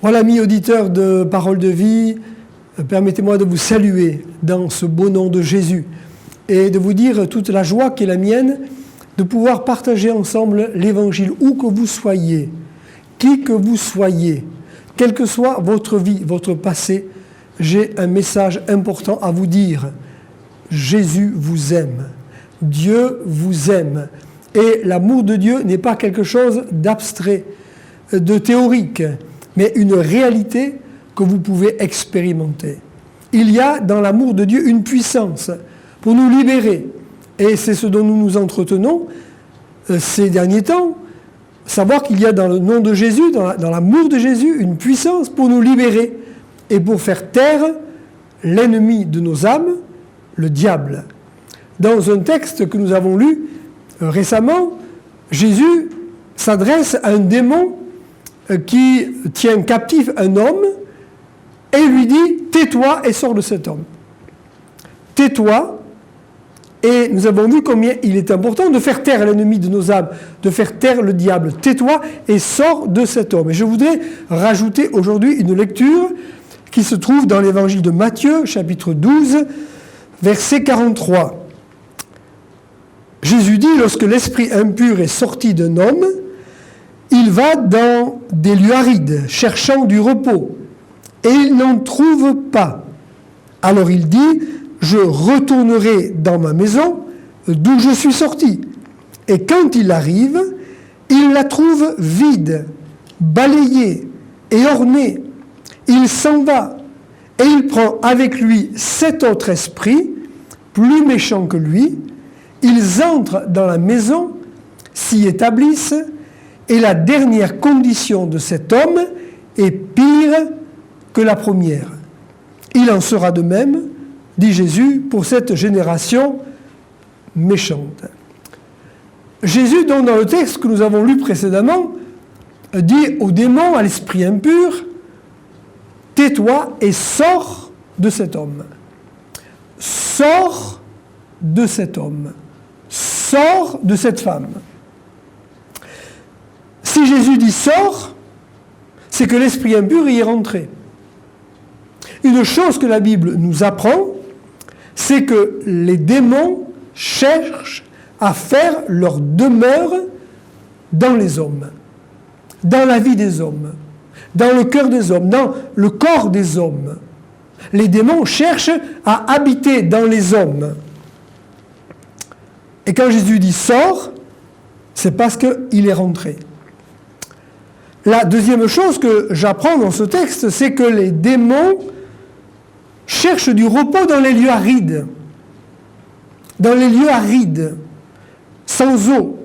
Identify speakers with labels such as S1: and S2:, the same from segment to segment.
S1: Voilà, amis auditeurs de Parole de Vie, permettez-moi de vous saluer dans ce beau nom de Jésus et de vous dire toute la joie qui est la mienne de pouvoir partager ensemble l'Évangile, où que vous soyez, qui que vous soyez, quelle que soit votre vie, votre passé, j'ai un message important à vous dire. Jésus vous aime, Dieu vous aime, et l'amour de Dieu n'est pas quelque chose d'abstrait, de théorique, mais une réalité que vous pouvez expérimenter. Il y a dans l'amour de Dieu une puissance pour nous libérer. Et c'est ce dont nous nous entretenons ces derniers temps. Savoir qu'il y a dans le nom de Jésus, dans l'amour de Jésus, une puissance pour nous libérer et pour faire taire l'ennemi de nos âmes, le diable. Dans un texte que nous avons lu récemment, Jésus s'adresse à un démon qui tient captif un homme et lui dit « Tais-toi et sors de cet homme. » Tais-toi. Et nous avons vu combien il est important de faire taire l'ennemi de nos âmes, de faire taire le diable. Tais-toi et sors de cet homme. Et je voudrais rajouter aujourd'hui une lecture qui se trouve dans l'évangile de Matthieu, chapitre 12, verset 43. Jésus dit, lorsque l'esprit impur est sorti d'un homme, il va dans des lieux arides, cherchant du repos, et il n'en trouve pas. Alors il dit, je retournerai dans ma maison d'où je suis sorti. Et quand il arrive, il la trouve vide, balayée et ornée. Il s'en va et il prend avec lui 7 autres esprits, plus méchants que lui. Ils entrent dans la maison, s'y établissent, et la dernière condition de cet homme est pire que la première. Il en sera de même, dit Jésus, pour cette génération méchante. Jésus, donc, dans le texte que nous avons lu précédemment, dit au démon, à l'esprit impur, « Tais-toi et sors de cet homme. » Sors de cet homme. Sors de cette femme. Si Jésus dit « sors », c'est que l'esprit impur y est rentré. Une chose que la Bible nous apprend, c'est que les démons cherchent à faire leur demeure dans les hommes, dans la vie des hommes, dans le cœur des hommes, dans le corps des hommes. Les démons cherchent à habiter dans les hommes. Et quand Jésus dit « sors », c'est parce qu'il est rentré. La deuxième chose que j'apprends dans ce texte, c'est que les démons cherchent du repos dans les lieux arides. Dans les lieux arides, sans eau.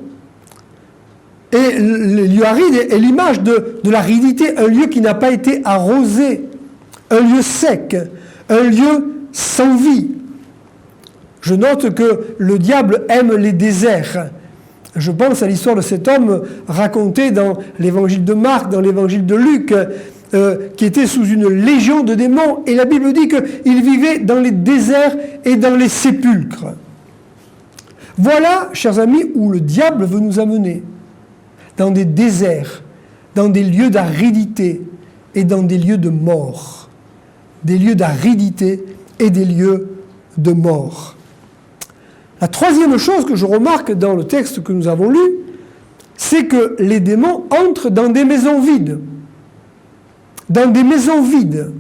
S1: Et les lieux arides est l'image de l'aridité, un lieu qui n'a pas été arrosé, un lieu sec, un lieu sans vie. Je note que le diable aime les déserts. Je pense à l'histoire de cet homme raconté dans l'évangile de Marc, dans l'évangile de Luc, qui était sous une légion de démons. Et la Bible dit qu'il vivait dans les déserts et dans les sépulcres. Voilà, chers amis, où le diable veut nous amener. Dans des déserts, dans des lieux d'aridité et dans des lieux de mort. Des lieux d'aridité et des lieux de mort. La troisième chose que je remarque dans le texte que nous avons lu, c'est que les démons entrent dans des maisons vides. Dans des maisons vides.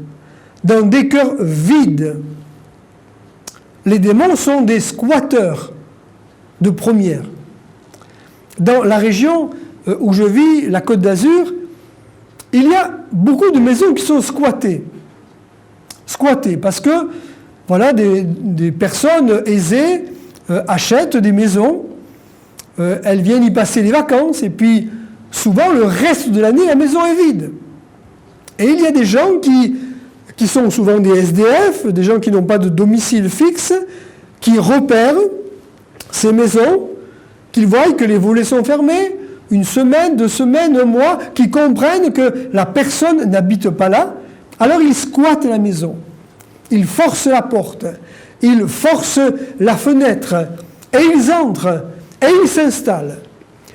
S1: Dans des cœurs vides. Les démons sont des squatteurs de première. Dans la région où je vis, la Côte d'Azur, il y a beaucoup de maisons qui sont squattées. Squattées parce que voilà, des personnes aisées achètent des maisons, elles viennent y passer les vacances, et puis souvent le reste de l'année, la maison est vide. Et il y a des gens qui sont souvent des SDF, des gens qui n'ont pas de domicile fixe, qui repèrent ces maisons, qu'ils voient que les volets sont fermés, une semaine, 2 semaines, 1 mois, qui comprennent que la personne n'habite pas là, alors ils squattent la maison. Ils forcent la porte. Ils forcent la fenêtre, et ils entrent, et ils s'installent.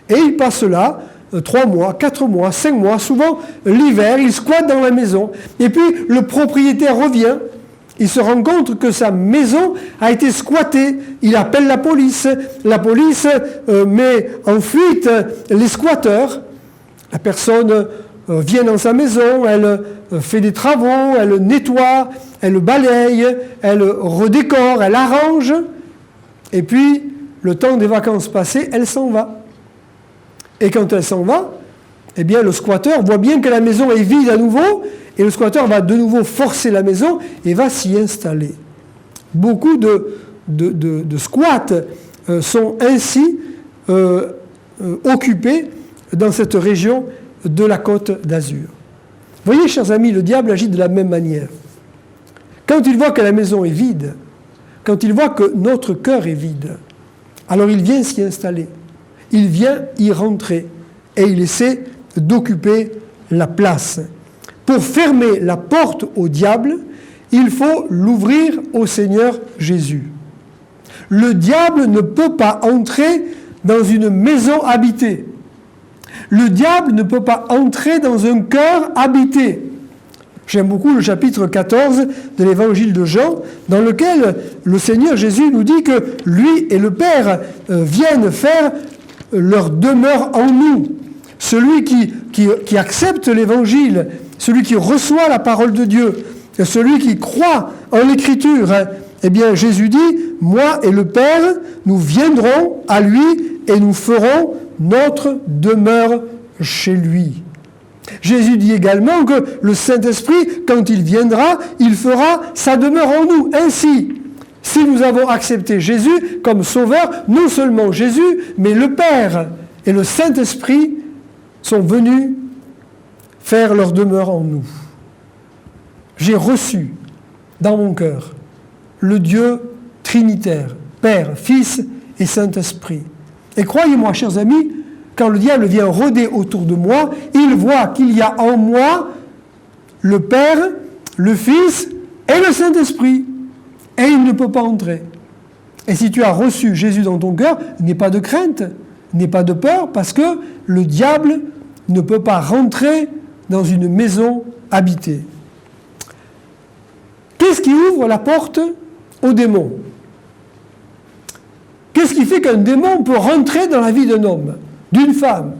S1: Et ils passent là 3 mois, 4 mois, 5 mois, souvent l'hiver, il squatte dans la maison. Et puis le propriétaire revient, il se rend compte que sa maison a été squattée. Il appelle la police met en fuite les squatteurs. La personne vient dans sa maison, elle fait des travaux, elle nettoie, elle balaye, elle redécore, elle arrange. Et puis, le temps des vacances passées, elle s'en va. Et quand elle s'en va, eh bien, le squatteur voit bien que la maison est vide à nouveau, et le squatteur va de nouveau forcer la maison et va s'y installer. Beaucoup de squats sont ainsi occupés dans cette région de la Côte d'Azur. Vous voyez, chers amis, le diable agit de la même manière. Quand il voit que la maison est vide, quand il voit que notre cœur est vide, alors il vient s'y installer. Il vient y rentrer et il essaie d'occuper la place. Pour fermer la porte au diable, il faut l'ouvrir au Seigneur Jésus. Le diable ne peut pas entrer dans une maison habitée. Le diable ne peut pas entrer dans un cœur habité. J'aime beaucoup le chapitre 14 de l'évangile de Jean, dans lequel le Seigneur Jésus nous dit que lui et le Père viennent faire leur demeure en nous. Celui qui accepte l'évangile, celui qui reçoit la parole de Dieu, celui qui croit en l'écriture, eh bien Jésus dit, moi et le Père, nous viendrons à lui et nous ferons notre demeure chez lui. Jésus dit également que le Saint-Esprit, quand il viendra, il fera sa demeure en nous. Ainsi, si nous avons accepté Jésus comme sauveur, non seulement Jésus, mais le Père et le Saint-Esprit sont venus faire leur demeure en nous. J'ai reçu dans mon cœur le Dieu trinitaire, Père, Fils et Saint-Esprit. Et croyez-moi, chers amis, quand le diable vient rôder autour de moi, il voit qu'il y a en moi le Père, le Fils et le Saint-Esprit. Et il ne peut pas entrer. Et si tu as reçu Jésus dans ton cœur, n'aie pas de crainte, n'aie pas de peur, parce que le diable ne peut pas rentrer dans une maison habitée. Qu'est-ce qui ouvre la porte au démon ? Qu'est-ce qui fait qu'un démon peut rentrer dans la vie d'un homme, d'une femme,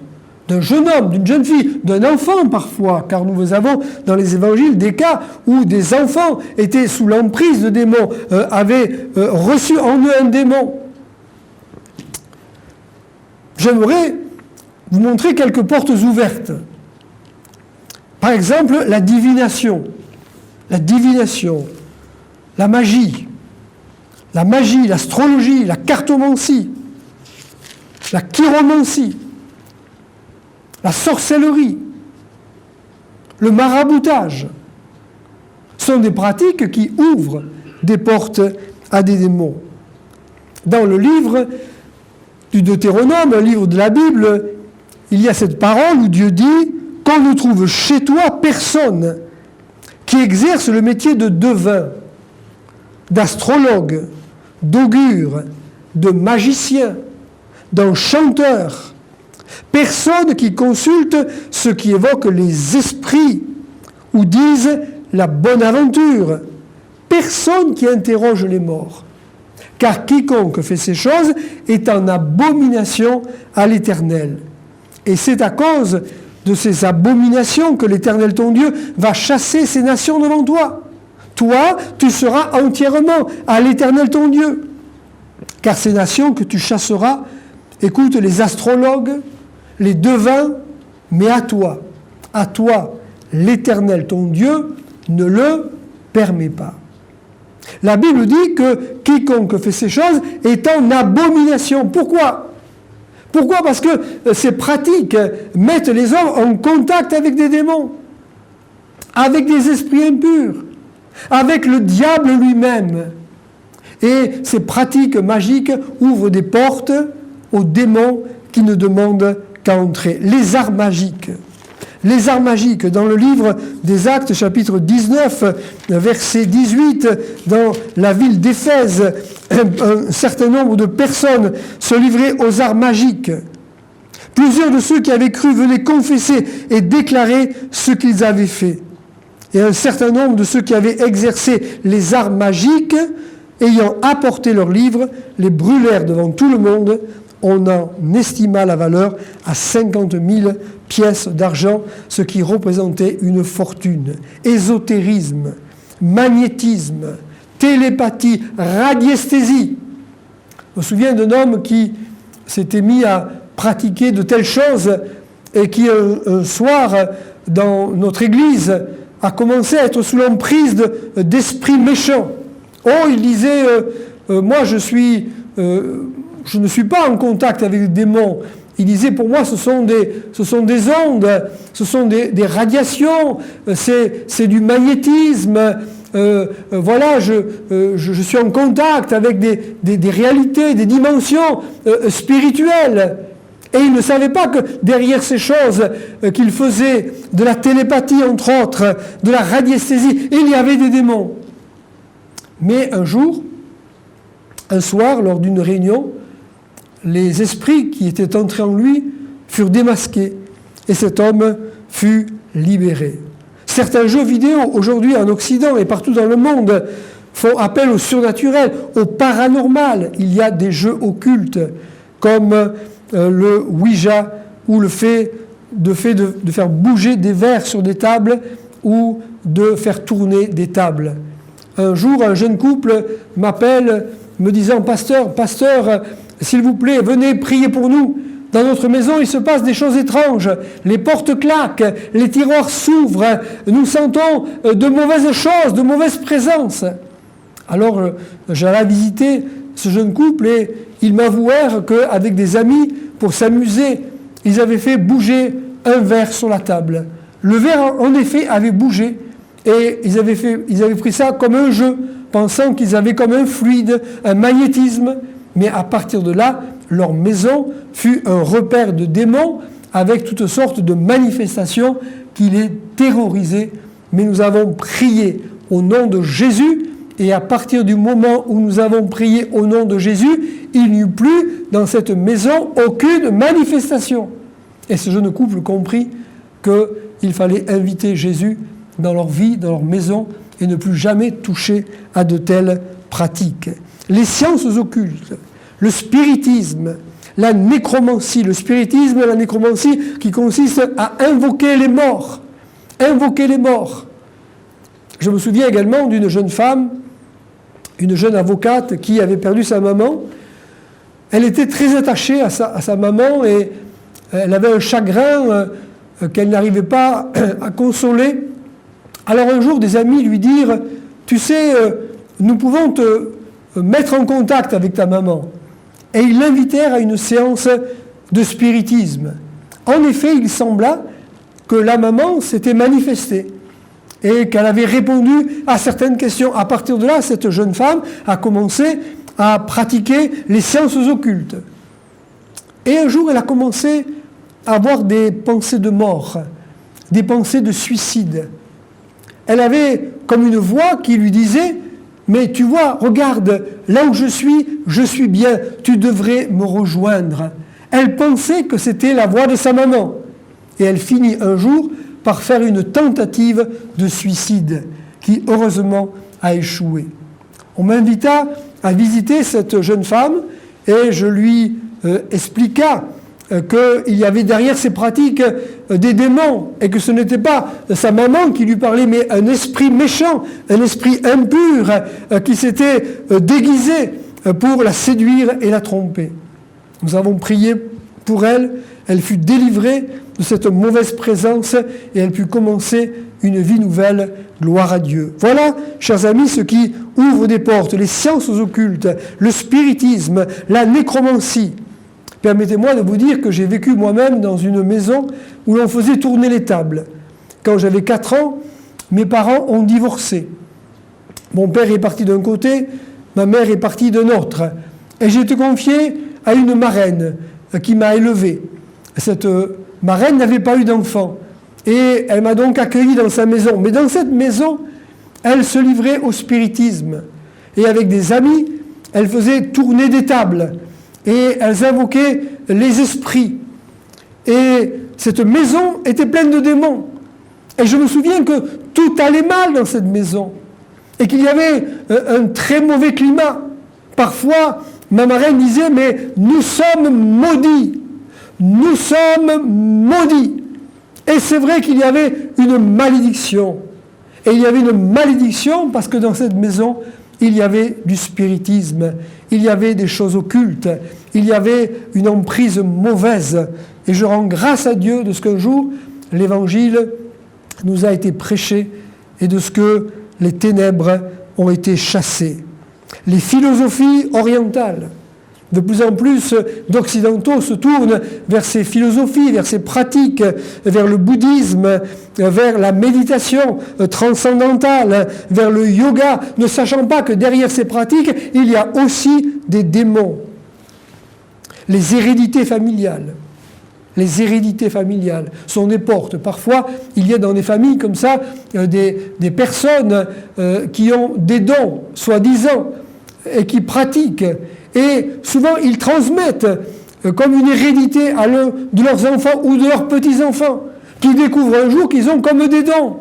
S1: d'un jeune homme, d'une jeune fille, d'un enfant parfois, car nous avons dans les évangiles des cas où des enfants étaient sous l'emprise de démons, avaient reçu en eux un démon. J'aimerais vous montrer quelques portes ouvertes. Par exemple, la divination, la magie, l'astrologie, la cartomancie, la chiromancie, la sorcellerie, le maraboutage sont des pratiques qui ouvrent des portes à des démons. Dans le livre du Deutéronome, un livre de la Bible, il y a cette parole où Dieu dit « Qu'on ne trouve chez toi personne qui exerce le métier de devin, d'astrologue, d'augure, de magicien, d'enchanteur, personne qui consulte ce qui évoque les esprits ou dise la bonne aventure, personne qui interroge les morts. Car quiconque fait ces choses est en abomination à l'Éternel. Et c'est à cause de ces abominations que l'Éternel ton Dieu va chasser ces nations devant toi. Toi, tu seras entièrement à l'Éternel ton Dieu. Car ces nations que tu chasseras écoutent les astrologues, les devins, mais à toi, l'Éternel ton Dieu ne le permet pas. La Bible dit que quiconque fait ces choses est en abomination. Pourquoi ? Pourquoi ? Parce que ces pratiques mettent les hommes en contact avec des démons, avec des esprits impurs, avec le diable lui-même. Et ces pratiques magiques ouvrent des portes aux démons qui ne demandent qu'à entrer. Les arts magiques. Les arts magiques, dans le livre des Actes, chapitre 19, verset 18, dans la ville d'Éphèse, un certain nombre de personnes se livraient aux arts magiques. Plusieurs de ceux qui avaient cru venaient confesser et déclarer ce qu'ils avaient fait. Et un certain nombre de ceux qui avaient exercé les arts magiques, ayant apporté leurs livres, les brûlèrent devant tout le monde. On en estima la valeur à 50 000 pièces d'argent, ce qui représentait une fortune. Ésotérisme, magnétisme, télépathie, radiesthésie. Je me souviens d'un homme qui s'était mis à pratiquer de telles choses et qui, un soir, dans notre église, a commencé à être sous l'emprise d'esprits méchants. Oh, il disait, moi je ne suis pas en contact avec les démons. Il disait, pour moi, ce sont des ondes, ce sont des radiations, c'est du magnétisme. Voilà, je suis en contact avec des réalités, des dimensions spirituelles. Et il ne savait pas que derrière ces choses qu'il faisait, de la télépathie entre autres, de la radiesthésie, il y avait des démons. Mais un jour, un soir, lors d'une réunion, les esprits qui étaient entrés en lui furent démasqués et cet homme fut libéré. Certains jeux vidéo aujourd'hui en Occident et partout dans le monde font appel au surnaturel, au paranormal. Il y a des jeux occultes comme le Ouija ou le fait de faire bouger des verres sur des tables ou de faire tourner des tables. Un jour, un jeune couple m'appelle me disant « Pasteur, s'il vous plaît, venez prier pour nous. Dans notre maison, il se passe des choses étranges. Les portes claquent, les tiroirs s'ouvrent, nous sentons de mauvaises choses, de mauvaises présences. » Alors, j'allais visiter ce jeune couple et ils m'avouèrent qu'avec des amis, pour s'amuser, ils avaient fait bouger un verre sur la table. Le verre, en effet, avait bougé et ils avaient pris ça comme un jeu, pensant qu'ils avaient comme un fluide, un magnétisme. Mais à partir de là, leur maison fut un repère de démons avec toutes sortes de manifestations qui les terrorisaient. Mais nous avons prié au nom de Jésus et à partir du moment où nous avons prié au nom de Jésus, il n'y eut plus dans cette maison aucune manifestation. Et ce jeune couple comprit qu'il fallait inviter Jésus dans leur vie, dans leur maison et ne plus jamais toucher à de telles pratiques. Les sciences occultes, le spiritisme, la nécromancie. Le spiritisme et la nécromancie qui consiste à invoquer les morts. Invoquer les morts. Je me souviens également d'une jeune femme, une jeune avocate qui avait perdu sa maman. Elle était très attachée à sa maman et elle avait un chagrin qu'elle n'arrivait pas à consoler. Alors un jour, des amis lui dirent « Tu sais, nous pouvons te mettre en contact avec ta maman. » Et ils l'invitèrent à une séance de spiritisme. En effet, il sembla que la maman s'était manifestée et qu'elle avait répondu à certaines questions. À partir de là, cette jeune femme a commencé à pratiquer les sciences occultes. Et un jour, elle a commencé à avoir des pensées de mort, des pensées de suicide. Elle avait comme une voix qui lui disait « Mais tu vois, regarde, là où je suis bien, tu devrais me rejoindre. » Elle pensait que c'était la voix de sa maman. Et elle finit un jour par faire une tentative de suicide qui, heureusement, a échoué. On m'invita à visiter cette jeune femme et je lui expliqua qu'il y avait derrière ces pratiques des démons et que ce n'était pas sa maman qui lui parlait, mais un esprit méchant, un esprit impur qui s'était déguisé pour la séduire et la tromper. Nous avons prié pour elle, elle fut délivrée de cette mauvaise présence et elle put commencer une vie nouvelle, gloire à Dieu. Voilà, chers amis, ce qui ouvre des portes, les sciences occultes, le spiritisme, la nécromancie. Permettez-moi de vous dire que j'ai vécu moi-même dans une maison où l'on faisait tourner les tables. Quand j'avais 4 ans, mes parents ont divorcé. Mon père est parti d'un côté, ma mère est partie d'un autre. Et j'ai été confié à une marraine qui m'a élevé. Cette marraine n'avait pas eu d'enfant. Et elle m'a donc accueilli dans sa maison. Mais dans cette maison, elle se livrait au spiritisme. Et avec des amis, elle faisait tourner des tables. Et elles invoquaient les esprits. et cette maison était pleine de démons. Et je me souviens que tout allait mal dans cette maison, et qu'il y avait un très mauvais climat. Parfois, ma marraine disait, mais nous sommes maudits. Nous sommes maudits. Et c'est vrai qu'il y avait une malédiction. Et il y avait une malédiction parce que dans cette maison, il y avait du spiritisme, il y avait des choses occultes, il y avait une emprise mauvaise. Et je rends grâce à Dieu de ce qu'un jour, l'Évangile nous a été prêché et de ce que les ténèbres ont été chassées. Les philosophies orientales, de plus en plus d'Occidentaux se tournent vers ces philosophies, vers ces pratiques, vers le bouddhisme, vers la méditation transcendantale, vers le yoga, ne sachant pas que derrière ces pratiques, il y a aussi des démons. Les hérédités familiales. Les hérédités familiales sont des portes. Parfois, il y a dans des familles comme ça des personnes qui ont des dons, soi-disant, et qui pratiquent. Et souvent, ils transmettent comme une hérédité à l'un de leurs enfants ou de leurs petits-enfants, qui découvrent un jour qu'ils ont comme des dons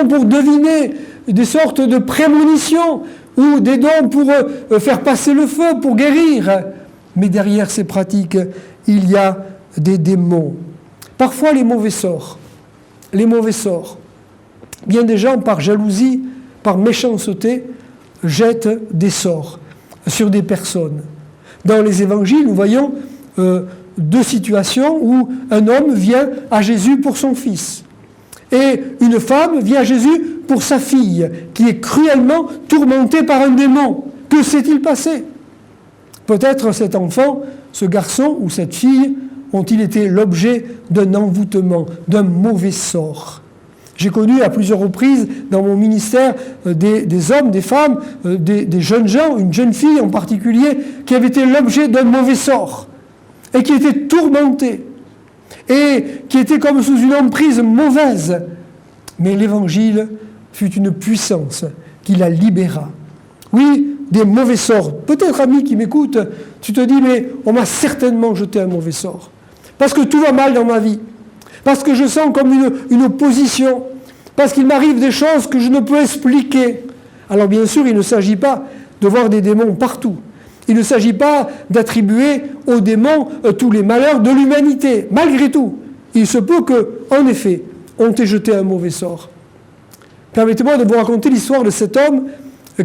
S1: pour deviner, des sortes de prémonitions, ou des dons pour faire passer le feu, pour guérir. Mais derrière ces pratiques, il y a des démons. Parfois, les mauvais sorts. Les mauvais sorts. Bien des gens, par jalousie, par méchanceté, jettent des sorts sur des personnes. Dans les évangiles, nous voyons deux situations où un homme vient à Jésus pour son fils. Et une femme vient à Jésus pour sa fille, qui est cruellement tourmentée par un démon. Que s'est-il passé? Peut-être cet enfant, ce garçon ou cette fille, ont-ils été l'objet d'un envoûtement, d'un mauvais sort. J'ai connu à plusieurs reprises dans mon ministère des hommes, des femmes, des jeunes gens, une jeune fille en particulier, qui avait été l'objet d'un mauvais sort et qui était tourmentée et qui était comme sous une emprise mauvaise. Mais l'Évangile fut une puissance qui la libéra. Oui, des mauvais sorts. Peut-être, ami qui m'écoute, tu te dis, mais on m'a certainement jeté un mauvais sort. Parce que tout va mal dans ma vie. Parce que je sens comme une opposition. Parce qu'il m'arrive des choses que je ne peux expliquer. Alors bien sûr, il ne s'agit pas de voir des démons partout. Il ne s'agit pas d'attribuer aux démons tous les malheurs de l'humanité. Malgré tout, il se peut qu'en effet, on t'ait jeté un mauvais sort. Permettez-moi de vous raconter l'histoire de cet homme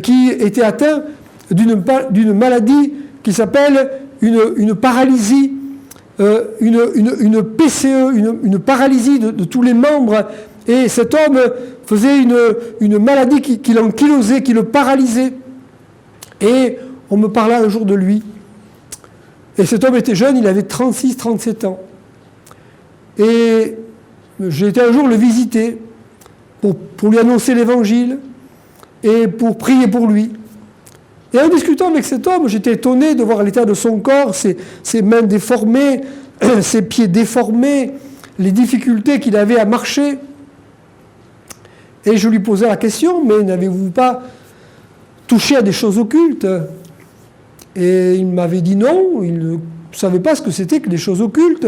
S1: qui était atteint d'une maladie qui s'appelle une paralysie, une PCE, une paralysie de tous les membres. Et cet homme faisait une maladie qui l'ankylosait, qui le paralysait. Et on me parla un jour de lui. Et cet homme était jeune, il avait 36-37 ans. Et j'ai été un jour le visiter pour lui annoncer l'Évangile et pour prier pour lui. Et en discutant avec cet homme, j'étais étonné de voir l'état de son corps, ses mains déformées, ses pieds déformés, les difficultés qu'il avait à marcher. Et je lui posais la question, mais n'avez-vous pas touché à des choses occultes? Et il m'avait dit non, il ne savait pas ce que c'était que des choses occultes.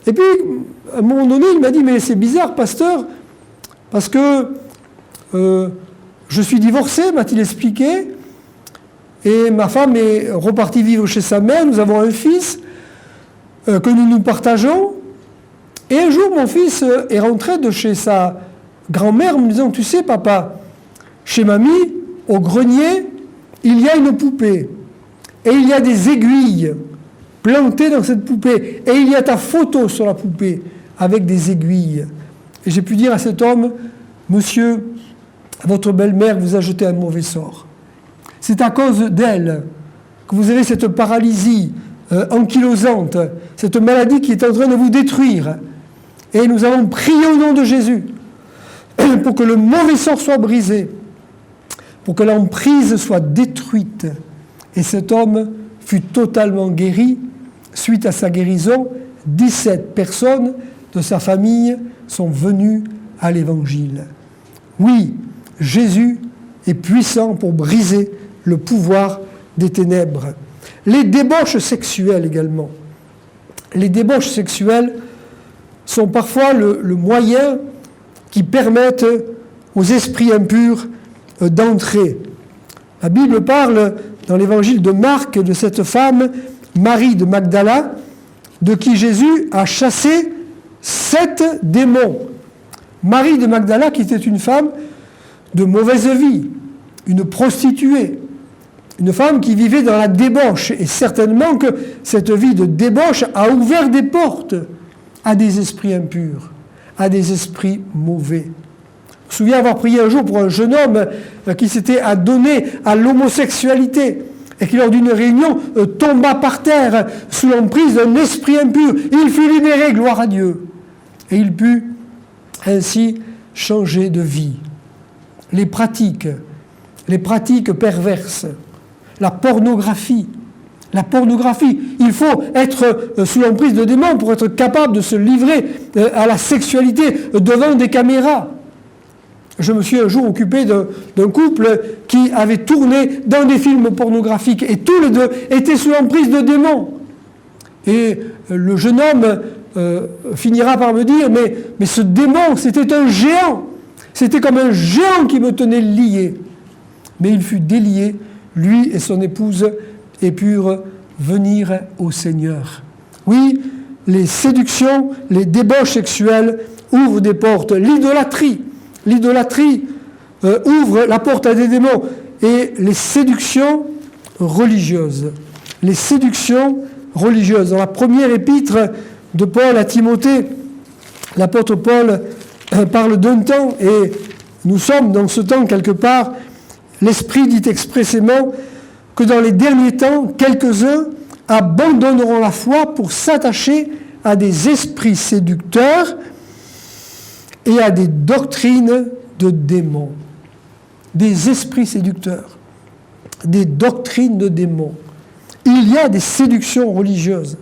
S1: Et puis, à un moment donné, il m'a dit, mais c'est bizarre, pasteur, parce que je suis divorcé, m'a-t-il expliqué, et ma femme est repartie vivre chez sa mère, nous avons un fils que nous partageons. Et un jour, mon fils est rentré de chez sa grand-mère en me disant, tu sais, papa, chez mamie, au grenier, il y a une poupée. Et il y a des aiguilles plantées dans cette poupée. Et il y a ta photo sur la poupée avec des aiguilles. Et j'ai pu dire à cet homme, monsieur, votre belle-mère vous a jeté un mauvais sort. C'est à cause d'elle que vous avez cette paralysie ankylosante, cette maladie qui est en train de vous détruire. Et nous avons prié au nom de Jésus pour que le mauvais sort soit brisé, pour que l'emprise soit détruite. Et cet homme fut totalement guéri. Suite à sa guérison, 17 personnes de sa famille sont venues à l'Évangile. Oui, Jésus est puissant pour briser le pouvoir des ténèbres. Les débauches sexuelles également. les débauches sexuelles sont parfois le moyen qui permettent aux esprits impurs d'entrer. La Bible parle dans l'évangile de Marc de cette femme, Marie de Magdala, de qui Jésus a chassé 7 démons. Marie de Magdala, qui était une femme de mauvaise vie, une prostituée, une femme qui vivait dans la débauche. Et certainement que cette vie de débauche a ouvert des portes à des esprits impurs, à des esprits mauvais. Je me souviens avoir prié un jour pour un jeune homme qui s'était adonné à l'homosexualité et qui, lors d'une réunion, tomba par terre sous l'emprise d'un esprit impur. Il fut libéré, gloire à Dieu. Et il put ainsi changer de vie. Les pratiques perverses, la pornographie. Il faut être sous l'emprise de démons pour être capable de se livrer à la sexualité devant des caméras. Je me suis un jour occupé d'un couple qui avait tourné dans des films pornographiques et tous les deux étaient sous l'emprise de démons. Et le jeune homme finira par me dire, mais ce démon, c'était un géant. C'était comme un géant qui me tenait lié. Mais il fut délié, lui et son épouse, et purent venir au Seigneur. Oui, les séductions, les débauches sexuelles ouvrent des portes. L'idolâtrie ouvre la porte à des démons. Et les séductions religieuses. Dans la première épître de Paul à Timothée, l'apôtre Paul parle d'un temps, et nous sommes dans ce temps quelque part. L'Esprit dit expressément que dans les derniers temps, quelques-uns abandonneront la foi pour s'attacher à des esprits séducteurs et à des doctrines de démons. Des esprits séducteurs, des doctrines de démons. Il y a des séductions religieuses.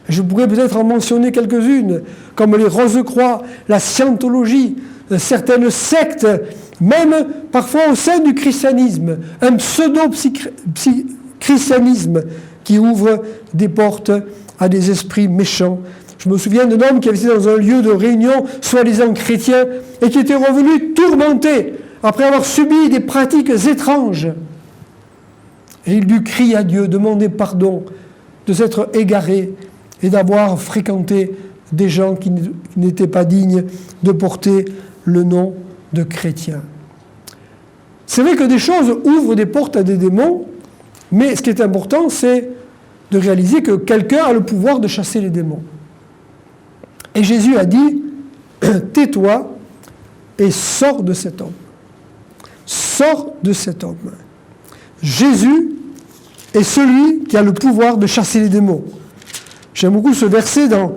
S1: Je pourrais peut-être en mentionner quelques-unes, comme les Rose-Croix, la scientologie, certaines sectes, même parfois au sein du christianisme, un pseudo-christianisme qui ouvre des portes à des esprits méchants. Je me souviens d'un homme qui avait été dans un lieu de réunion, soi-disant chrétien, et qui était revenu tourmenté après avoir subi des pratiques étranges. Et il dut crier à Dieu, demander pardon de s'être égaré et d'avoir fréquenté des gens qui n'étaient pas dignes de porter le nom de chrétien. C'est vrai que des choses ouvrent des portes à des démons, mais ce qui est important, c'est de réaliser que quelqu'un a le pouvoir de chasser les démons. Et Jésus a dit, tais-toi et sors de cet homme. Sors de cet homme. Jésus est celui qui a le pouvoir de chasser les démons. J'aime beaucoup ce verset dans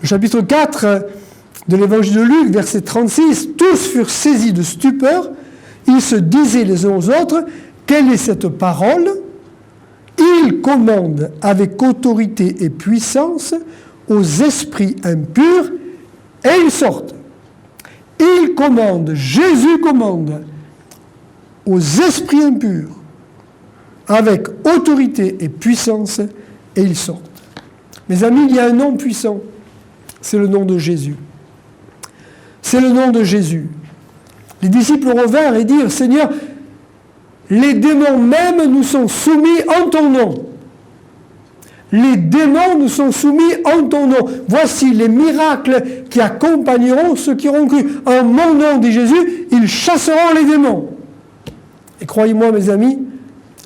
S1: le chapitre 4 de l'évangile de Luc, verset 36. Tous furent saisis de stupeur. Ils se disaient les uns aux autres, quelle est cette parole ? Il commande avec autorité et puissance aux esprits impurs et ils sortent. Il commande, Jésus commande aux esprits impurs avec autorité et puissance et ils sortent. Mes amis, il y a un nom puissant, c'est le nom de Jésus. C'est le nom de Jésus. Les disciples revinrent et dirent, Seigneur, les démons même nous sont soumis en ton nom. Les démons nous sont soumis en ton nom. Voici les miracles qui accompagneront ceux qui auront cru. En mon nom, dit Jésus, ils chasseront les démons. Et croyez-moi, mes amis,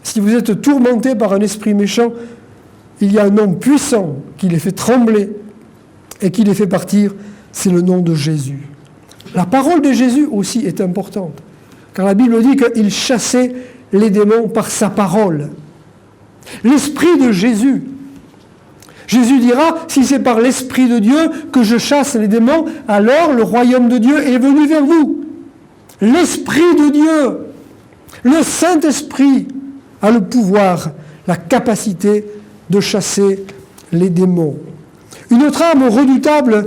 S1: si vous êtes tourmentés par un esprit méchant, il y a un nom puissant qui les fait trembler et qui les fait partir, c'est le nom de Jésus. La parole de Jésus aussi est importante, car la Bible dit qu'il chassait les démons par sa parole. L'esprit de Jésus. Jésus dira, si c'est par l'Esprit de Dieu que je chasse les démons, alors le royaume de Dieu est venu vers vous. L'Esprit de Dieu, le Saint-Esprit a le pouvoir, la capacité de chasser les démons. Une autre arme redoutable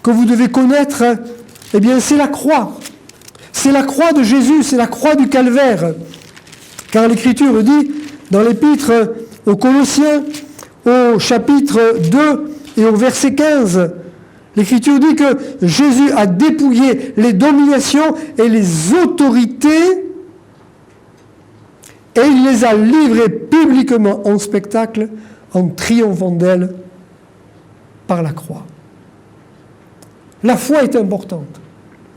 S1: que vous devez connaître, eh bien, c'est la croix. C'est la croix de Jésus, c'est la croix du calvaire. Car l'Écriture dit, dans l'Épître aux Colossiens, au chapitre 2, Et au verset 15, l'Écriture dit que Jésus a dépouillé les dominations et les autorités et il les a livrées publiquement en spectacle en triomphant d'elles par la croix. La foi est importante.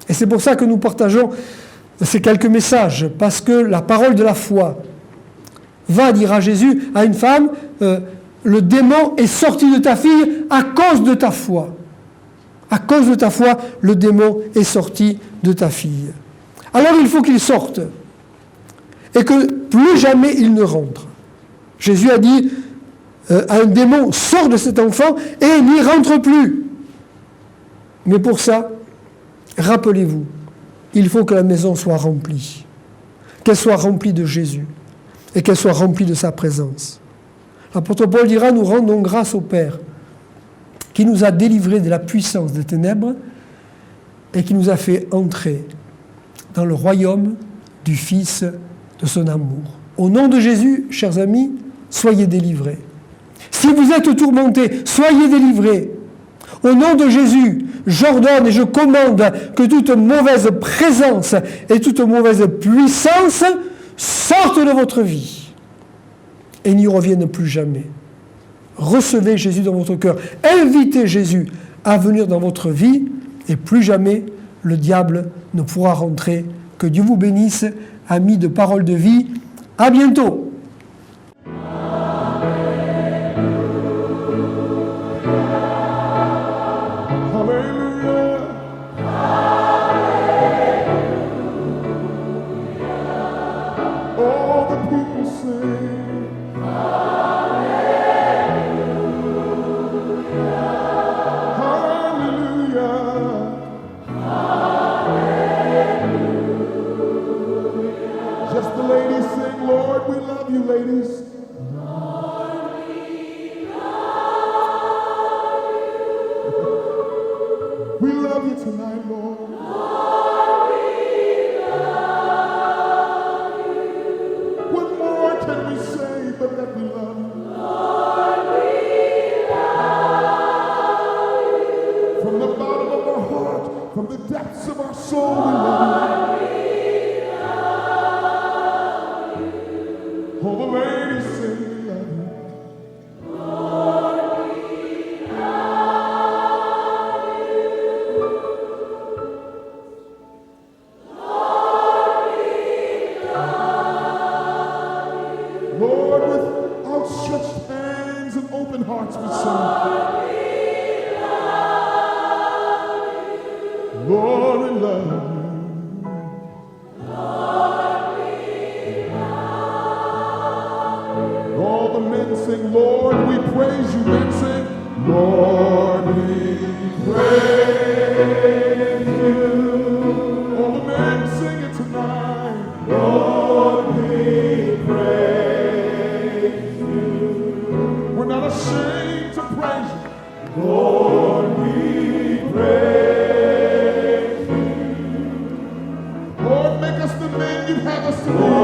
S1: Et c'est pour ça que nous partageons ces quelques messages, parce que la parole de la foi va dire à Jésus, à une femme, le démon est sorti de ta fille à cause de ta foi. À cause de ta foi, le démon est sorti de ta fille. Alors il faut qu'il sorte et que plus jamais il ne rentre. Jésus a dit à un démon, sors de cet enfant et n'y rentre plus. Mais pour ça, rappelez-vous, il faut que la maison soit remplie, qu'elle soit remplie de Jésus et qu'elle soit remplie de sa présence. L'apôtre Paul dira, nous rendons grâce au Père qui nous a délivrés de la puissance des ténèbres et qui nous a fait entrer dans le royaume du Fils de son amour. Au nom de Jésus, chers amis, soyez délivrés. Si vous êtes tourmentés, soyez délivrés. Au nom de Jésus, j'ordonne et je commande que toute mauvaise présence et toute mauvaise puissance sortent de votre vie et n'y reviennent plus jamais. Recevez Jésus dans votre cœur. Invitez Jésus à venir dans votre vie et plus jamais le diable ne pourra rentrer. Que Dieu vous bénisse, amis de Parole de Vie. À bientôt.
S2: Lord, make us the men you have us to be.